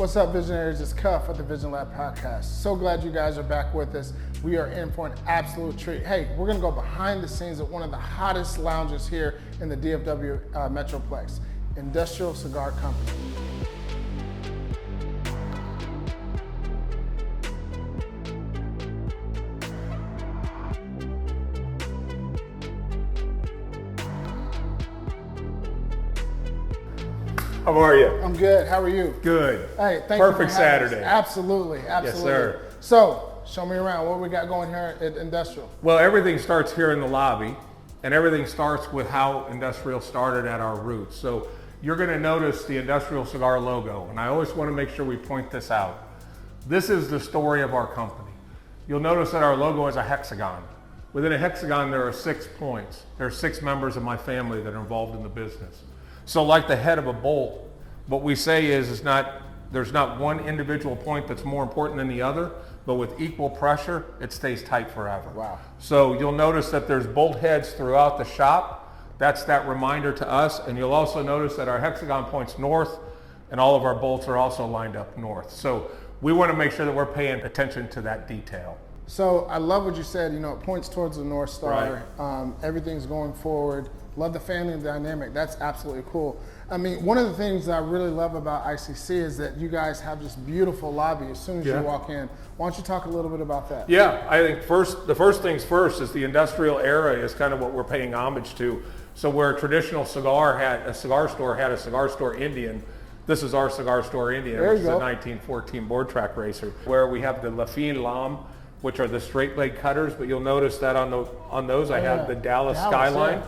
What's up, Visionaries? It's Cuff at the TheVisionLab podcast. So glad you guys are back with us. We are in for an absolute treat. Hey, we're gonna go behind the scenes at one of the hottest lounges here in the DFW Metroplex, Industrial Cigar Company. How are you? I'm good. How are you? Good. Hey, thank Perfect you for having us. Saturday. Absolutely. Yes, sir. So, show me around. What we got going here at Industrial? Well, everything starts here in the lobby, and everything starts with how Industrial started at our roots. So you're going to notice the Industrial Cigar logo, and I always want to make sure we point this out. This is the story of our company. You'll notice that our logo is a hexagon. Within a hexagon, there are 6 points. There are 6 members of my family that are involved in the business. So like the head of a bolt, what we say is there's not one individual point that's more important than the other, but with equal pressure, it stays tight forever. Wow. So you'll notice that there's bolt heads throughout the shop. That's that reminder to us. And you'll also notice that our hexagon points north, and all of our bolts are also lined up north. So we want to make sure that we're paying attention to that detail. So I love what you said, it points towards the North Star. Right. Everything's going forward. Love the family dynamic. That's absolutely cool. I mean, one of the things that I really love about ICC is that you guys have this beautiful lobby as soon as you walk in. Why don't you talk a little bit about that? Yeah, I think the first things first is the industrial era is kind of what we're paying homage to. So where a traditional cigar store had a cigar store Indian, this is our cigar store Indian, which is a 1914 board track racer, where we have the TVLP, which are the straight blade cutters, but you'll notice that on those I have the Dallas Skyline.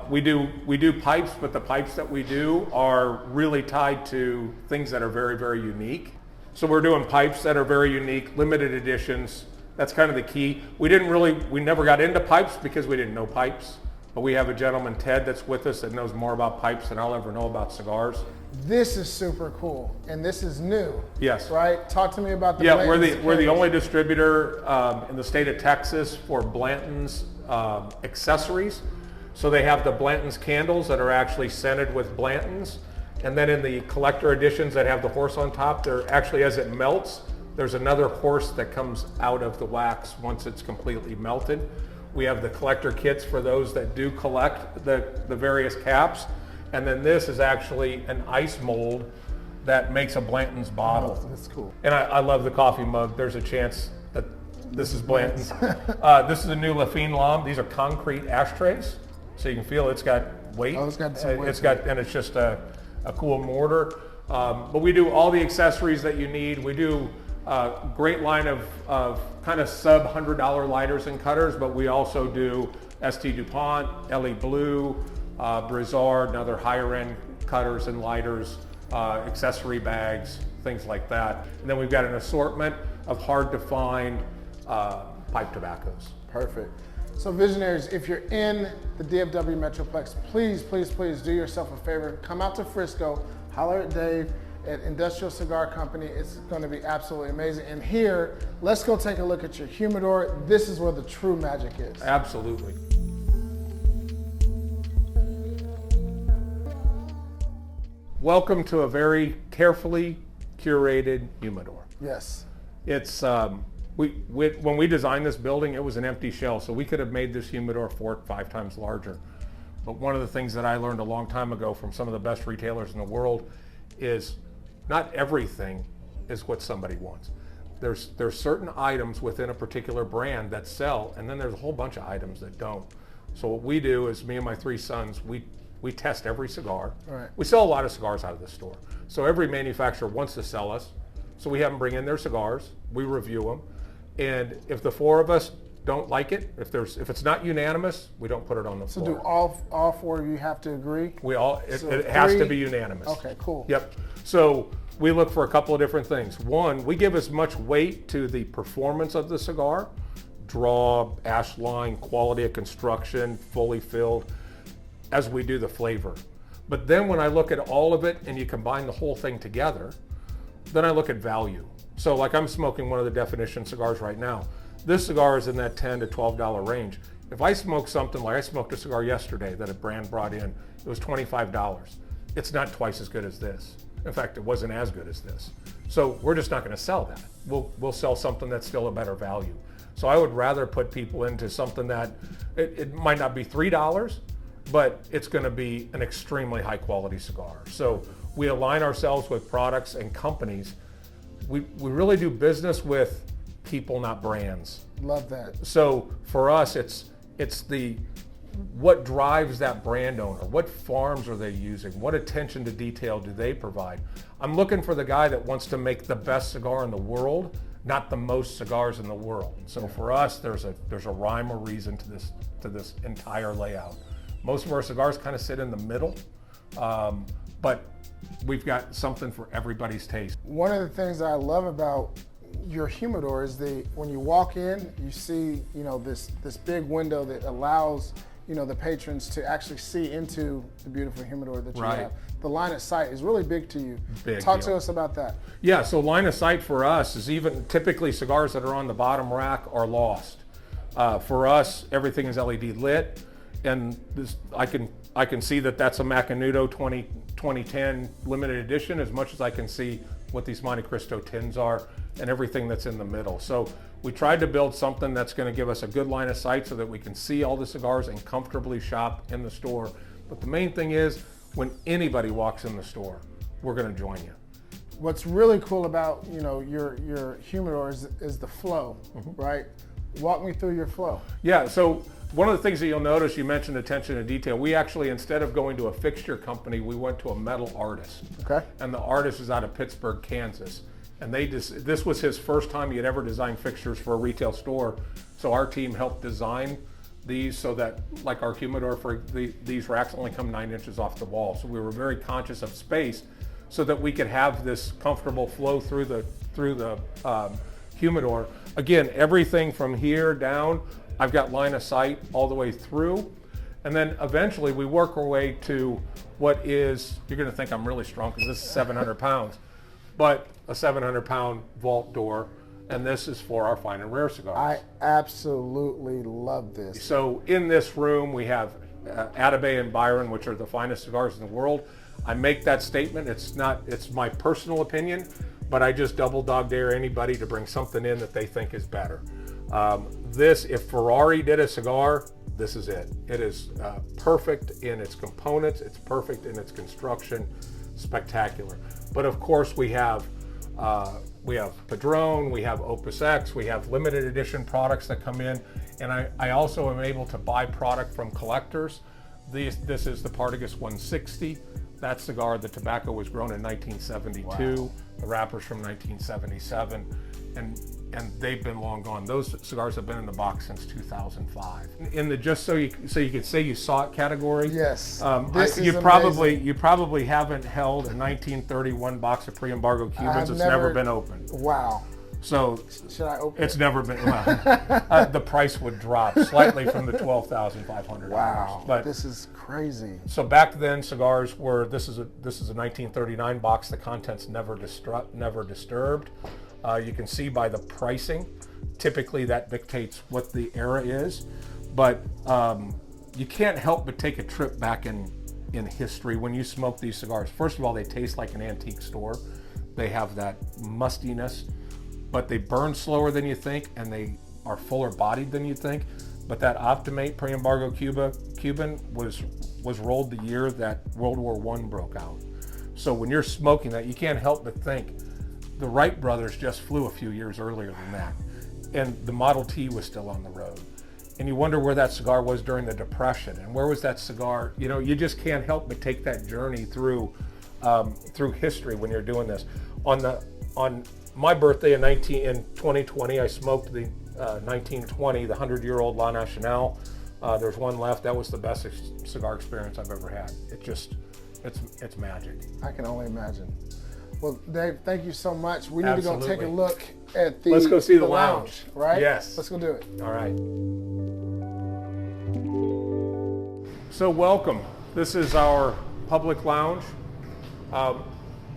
We do pipes, but the pipes that we do are really tied to things that are very, very unique. So we're doing pipes that are very unique, limited editions. That's kind of the key. We never got into pipes because we didn't know pipes, but we have a gentleman, Ted, that's with us that knows more about pipes than I'll ever know about cigars. This is super cool, and this is new. Yes. Right? Talk to me about the Blanton's. We're the only distributor in the state of Texas for Blanton's accessories. So they have the Blanton's candles that are actually scented with Blanton's, and then in the collector editions that have the horse on top, they're actually, as it melts, there's another horse that comes out of the wax once it's completely melted. We have the collector kits for those that do collect the various caps. And then this is actually an ice mold that makes a Blanton's bottle. Oh, that's cool. And I love the coffee mug. There's a chance that this is Blanton's. This is a new TVLP. These are concrete ashtrays, so you can feel it's got weight. Oh, it's got some weight. And it's just a cool mortar. But we do all the accessories that you need. We do a great line of kind of sub $100 lighters and cutters, but we also do ST DuPont, LE Blue, Brizard, and other higher end cutters and lighters, accessory bags, things like that. And then we've got an assortment of hard to find pipe tobaccos. Perfect. So Visionaries, if you're in the DFW Metroplex, please, please, please do yourself a favor. Come out to Frisco, holler at Dave at Industrial Cigar Company. It's going to be absolutely amazing. And here, let's go take a look at your humidor. This is where the true magic is. Absolutely. Welcome to a very carefully curated humidor. Yes. It's when we designed this building, it was an empty shell, so we could have made this humidor 4 or 5 times larger. But one of the things that I learned a long time ago from some of the best retailers in the world is not everything is what somebody wants. There's certain items within a particular brand that sell, and then there's a whole bunch of items that don't. So what we do is, me and my 3 sons, we test every cigar. Right. We sell a lot of cigars out of the store. So every manufacturer wants to sell us. So we have them bring in their cigars, we review them. And if the 4 of us don't like it, if it's not unanimous, we don't put it on the floor. So do all 4 of you have to agree? It has to be unanimous. Okay, cool. Yep. So we look for a couple of different things. One, we give as much weight to the performance of the cigar, draw, ash line, quality of construction, fully filled, as we do the flavor. But then when I look at all of it and you combine the whole thing together, then I look at value. So like I'm smoking one of the Definition cigars right now. This cigar is in that $10 to $12 range. If I smoke something like I smoked a cigar yesterday that a brand brought in, it was $25. It's not twice as good as this. In fact, it wasn't as good as this. So we're just not going to sell that. We'll sell something that's still a better value. So I would rather put people into something that it might not be $3, but it's going to be an extremely high quality cigar. So we align ourselves with products and companies. We really do business with people, not brands. Love that. So for us, it's what drives that brand owner? What farms are they using? What attention to detail do they provide? I'm looking for the guy that wants to make the best cigar in the world, not the most cigars in the world. So for us, there's a rhyme or reason to this entire layout. Most of our cigars kind of sit in the middle, but we've got something for everybody's taste. One of the things that I love about your humidor is when you walk in, you see, this big window that allows, the patrons to actually see into the beautiful humidor that you have. The line of sight is really big to you. Talk to us about that. Yeah, so line of sight for us is even typically cigars that are on the bottom rack are lost. For us, everything is LED lit, and I can see that that's a Macanudo 2010 limited edition as much as I can see what these Monte Cristo tins are and everything that's in the middle. So we tried to build something that's going to give us a good line of sight so that we can see all the cigars and comfortably shop in the store. But the main thing is, when anybody walks in the store, we're going to join you. What's really cool about your humidor is the flow, right? Walk me through your flow. Yeah, so one of the things that you'll notice, you mentioned attention to detail. We actually, instead of going to a fixture company, we went to a metal artist. Okay. And the artist is out of Pittsburgh, Kansas. And this was his first time he had ever designed fixtures for a retail store. So our team helped design these so that, like our humidor, for these racks only come 9 inches off the wall. So we were very conscious of space so that we could have this comfortable flow through the humidor. Again, everything from here down, I've got line of sight all the way through. And then eventually we work our way to what is, you're going to think I'm really strong because this is 700 pounds, but a 700-pound vault door, and this is for our fine and rare cigars. I absolutely love this. So in this room we have Atabey and Byron, which are the finest cigars in the world. I make that statement. It's my personal opinion, but I just double dog dare anybody to bring something in that they think is better. If Ferrari did a cigar, this is it. It is perfect in its components. It's perfect in its construction. Spectacular. But of course we have Padron, we have Opus X, we have limited edition products that come in, and I also am able to buy product from collectors. This is the Partagas 160. That cigar, the tobacco was grown in 1972. Wow. The wrapper's from 1977, and they've been long gone. Those cigars have been in the box since 2005. In the just so you could say you saw it category. Yes. You probably haven't held a 1931 box of pre-embargo Cubans. It's never been opened. Wow. So should I open it's it? never been. Well, the price would drop slightly from the $12,500. Wow. But this is crazy. So back then, cigars were. This is a 1939 box. The contents never disturbed. You can see by the pricing. Typically, that dictates what the era is. But you can't help but take a trip back in history when you smoke these cigars. First of all, they taste like an antique store. They have that mustiness, but they burn slower than you think, and they are fuller bodied than you think. But that Optimate pre-embargo Cuban was rolled the year that World War I broke out. So when you're smoking that, you can't help but think the Wright brothers just flew a few years earlier than that, and the Model T was still on the road. And you wonder where that cigar was during the Depression, and where was that cigar? You just can't help but take that journey through history when you're doing this. On my birthday in 2020, I smoked the 1920, the 100-year-old La Nacional. There's one left. That was the best cigar experience I've ever had. It's magic. I can only imagine. Well, Dave, thank you so much. We need Absolutely. to go take a look at the Let's go see the lounge, right? Yes. Let's go do it. All right. So welcome. This is our public lounge.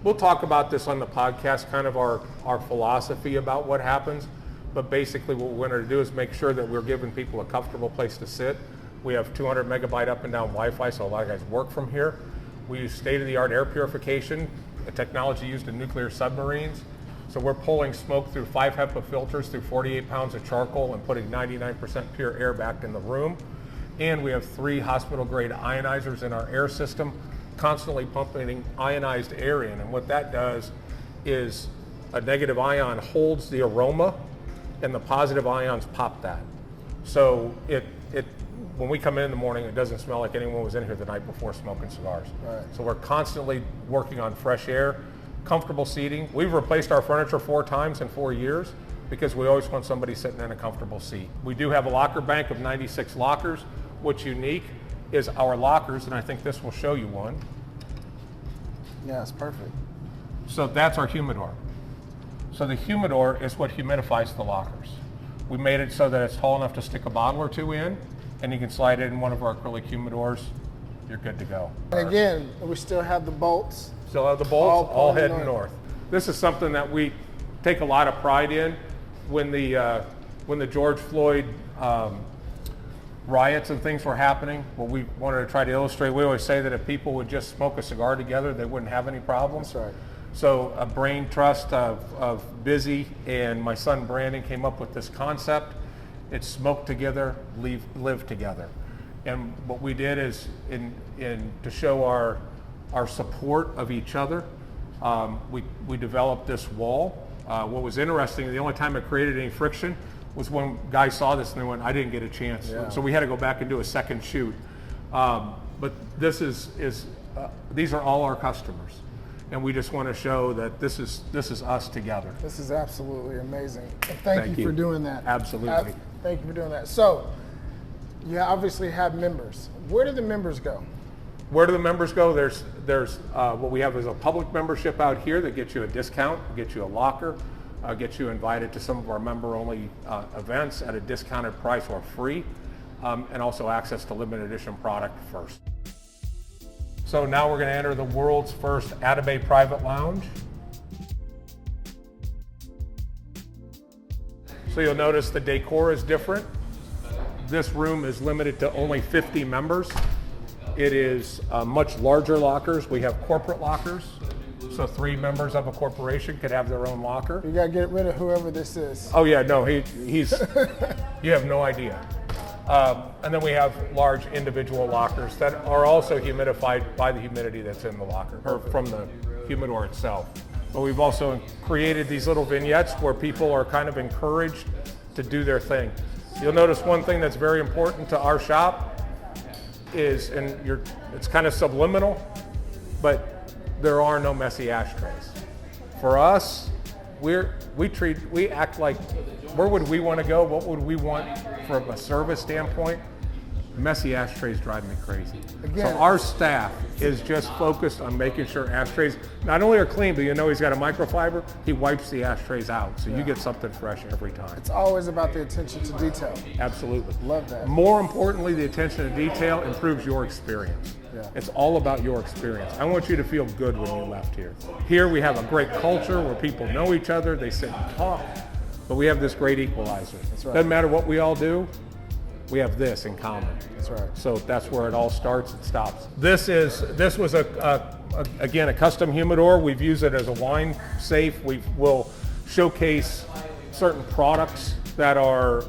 We'll talk about this on the podcast, kind of our philosophy about what happens. But basically what we're going to do is make sure that we're giving people a comfortable place to sit. We have 200 megabyte up and down Wi-Fi, so a lot of guys work from here. We use state-of-the-art air purification. a technology used in nuclear submarines. So we're pulling smoke through 5 HEPA filters through 48 pounds of charcoal and putting 99% pure air back in the room. And we have 3 hospital-grade ionizers in our air system, constantly pumping ionized air in. And what that does is a negative ion holds the aroma, and the positive ions pop that. So when we come in the morning, it doesn't smell like anyone was in here the night before smoking cigars. Right. So we're constantly working on fresh air, comfortable seating. We've replaced our furniture 4 times in 4 years because we always want somebody sitting in a comfortable seat. We do have a locker bank of 96 lockers. What's unique is our lockers, and I think this will show you one. Yeah, it's perfect. So that's our humidor. So the humidor is what humidifies the lockers. We made it so that it's tall enough to stick a bottle or 2 in, and you can slide it in one of our acrylic humidors. You're good to go. And again, we still have the bolts. Still have the bolts, all heading north. north. This is something that we take a lot of pride in. When the George Floyd riots and things were happening, what we wanted to try to illustrate, we always say that if people would just smoke a cigar together, they wouldn't have any problems. That's right. So a brain trust of Busy and my son Brandon came up with this concept. It's smoke together, live together. And what we did is, to show our support of each other, we developed this wall. What was interesting, the only time it created any friction was when guys saw this and they went, I didn't get a chance. Yeah. So we had to go back and do a second shoot. But this these are all our customers. And we just want to show that this is us together. This is absolutely amazing. And thank you for doing that. Absolutely. Thank you for doing that. So, you obviously have members. Where do the members go? Where do the members go? There's what we have is a public membership out here that gets you a discount, gets you a locker, gets you invited to some of our member-only events at a discounted price or free, and also access to limited edition product first. So now we're going to enter the world's first Atabay private lounge. So you'll notice the decor is different. This room is limited to only 50 members. It is much larger lockers. We have corporate lockers. So 3 members of a corporation could have their own locker. You got to get rid of whoever this is. Oh yeah, no, he's, you have no idea. And then we have large individual lockers that are also humidified by the humidity that's in the locker, or from the humidor itself. But we've also created these little vignettes where people are kind of encouraged to do their thing. You'll notice one thing that's very important to our shop is, it's kind of subliminal, but there are no messy ashtrays. For us, we act like, where would we want to go? What would we want from a service standpoint? Messy ashtrays drive me crazy. Again, so our staff is just focused on making sure ashtrays not only are clean, but he's got a microfiber, he wipes the ashtrays out. So you get something fresh every time. It's always about the attention to detail. Absolutely. Love that. More importantly, the attention to detail improves your experience. Yeah. It's all about your experience. I want you to feel good when you left here. Here we have a great culture where people know each other, they sit and talk, but we have this great equalizer. That's right. Doesn't matter what we all do, we have this in common. That's right. So that's where it all starts and stops. This was again a custom humidor. We've used it as a wine safe. We'll showcase certain products that are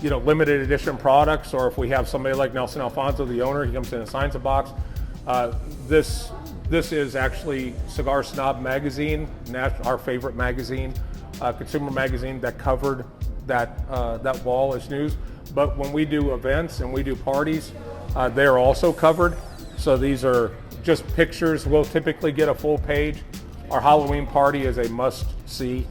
limited edition products, or if we have somebody like Nelson Alfonso, the owner, he comes in and signs a box. This is actually Cigar Snob magazine, our favorite magazine, consumer magazine that covered that wall as news. But when we do events and we do parties, they're also covered. So these are just pictures. We'll typically get a full page. Our Halloween party is a must-see.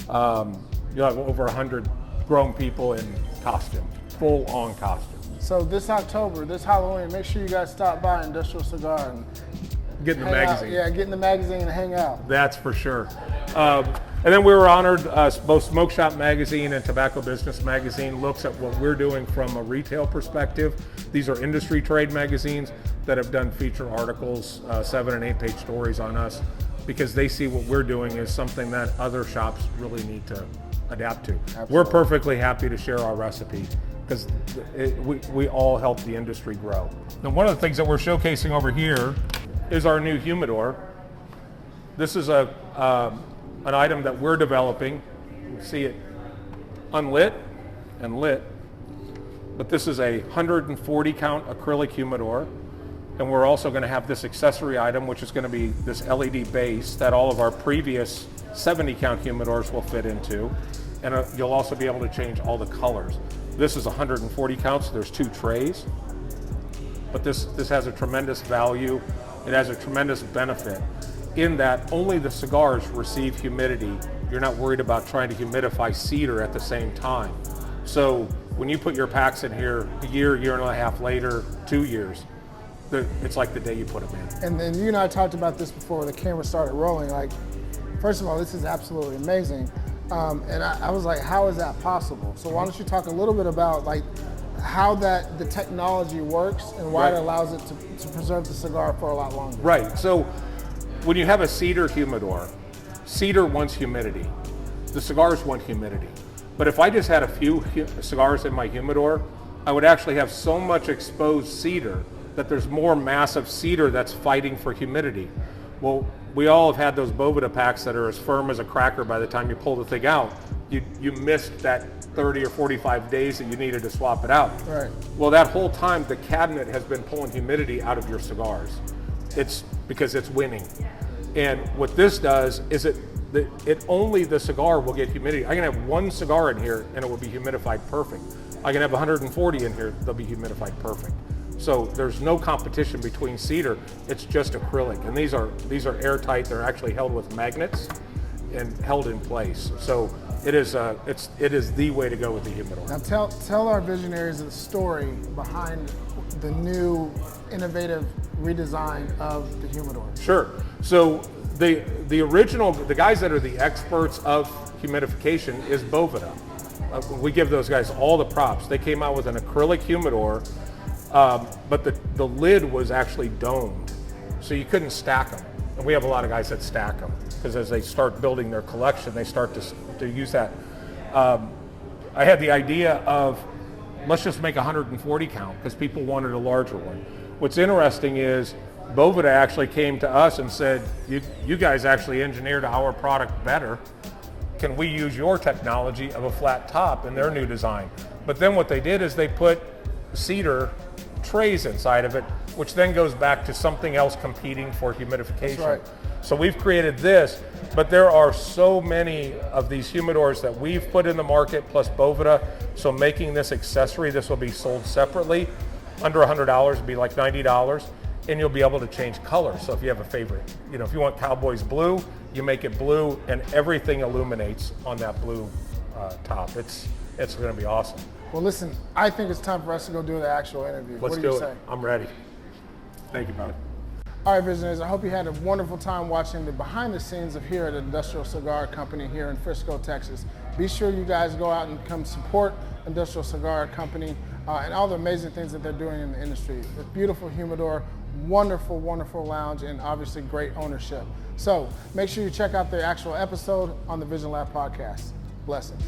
You'll have over 100 grown people in costume, full-on costume. So this October, this Halloween, make sure you guys stop by Industrial Cigar and get in the hang magazine. out. Yeah, get in the magazine and hang out. That's for sure. And then we were honored, both Smoke Shop Magazine and Tobacco Business Magazine looks at what we're doing from a retail perspective. These are industry trade magazines that have done feature articles, 7 and 8 page stories on us, because they see what we're doing is something that other shops really need to adapt to. Absolutely. We're perfectly happy to share our recipe because we all help the industry grow. Now, one of the things that we're showcasing over here is our new humidor. This is an item that we're developing. You can see it unlit and lit, but this is a 140 count acrylic humidor. And we're also going to have this accessory item, which is going to be this LED base that all of our previous 70 count humidors will fit into. And you'll also be able to change all the colors. This is 140 counts, so there's 2 trays. But this has a tremendous value. It has a tremendous benefit in that only the cigars receive humidity. You're not worried about trying to humidify cedar at the same time. So when you put your packs in here a year and a half later, 2 years, it's like the day you put them in. And then you and I talked about this before the camera started rolling. Like, first of all, this is absolutely amazing. And I was like, how is that possible? So why don't you talk a little bit about like how the technology works and why it allows it to preserve the cigar for a lot longer. Right, so when you have a cedar humidor, cedar wants humidity. The cigars want humidity. But if I just had a few cigars in my humidor, I would actually have so much exposed cedar that there's more massive cedar that's fighting for humidity. Well, we all have had those Boveda packs that are as firm as a cracker by the time you pull the thing out. You missed that 30 or 45 days that you needed to swap it out. Right. Well, that whole time the cabinet has been pulling humidity out of your cigars. It's because it's winning. And what this does is it only the cigar will get humidity. I can have one cigar in here and it will be humidified perfect. I can have 140 in here, they'll be humidified perfect. So there's no competition between cedar, it's just acrylic. And these are airtight, they're actually held with magnets and held in place. So it is the way to go with the humidor. Now tell our visionaries the story behind the new innovative redesign of the humidor. Sure. So the original, the guys that are the experts of humidification is Boveda. We give those guys all the props. They came out with an acrylic humidor, but the lid was actually domed, so you couldn't stack them. And we have a lot of guys that stack them because as they start building their collection, they start to use that. I had the idea of let's just make 140 count because people wanted a larger one. What's interesting is Boveda actually came to us and said, you guys actually engineered our product better. Can we use your technology of a flat top in their new design? But then what they did is they put cedar trays inside of it, which then goes back to something else competing for humidification. That's right. So we've created this, but there are so many of these humidors that we've put in the market, plus Boveda. So making this accessory, this will be sold separately. Under $100, it'd be like $90, and you'll be able to change color. So if you have a favorite, if you want Cowboys blue, you make it blue, and everything illuminates on that blue top. It's going to be awesome. Well, listen, I think it's time for us to go do the actual interview. Let's what do you do say? it. I'm ready. Thank you, brother. All right, visionaries, I hope you had a wonderful time watching the behind the scenes of here at Industrial Cigar Company here in Frisco, Texas. Be sure you guys go out and come support Industrial Cigar Company and all the amazing things that they're doing in the industry. A beautiful humidor, wonderful, wonderful lounge, and obviously great ownership. So make sure you check out the actual episode on the Vision Lab podcast. Blessings.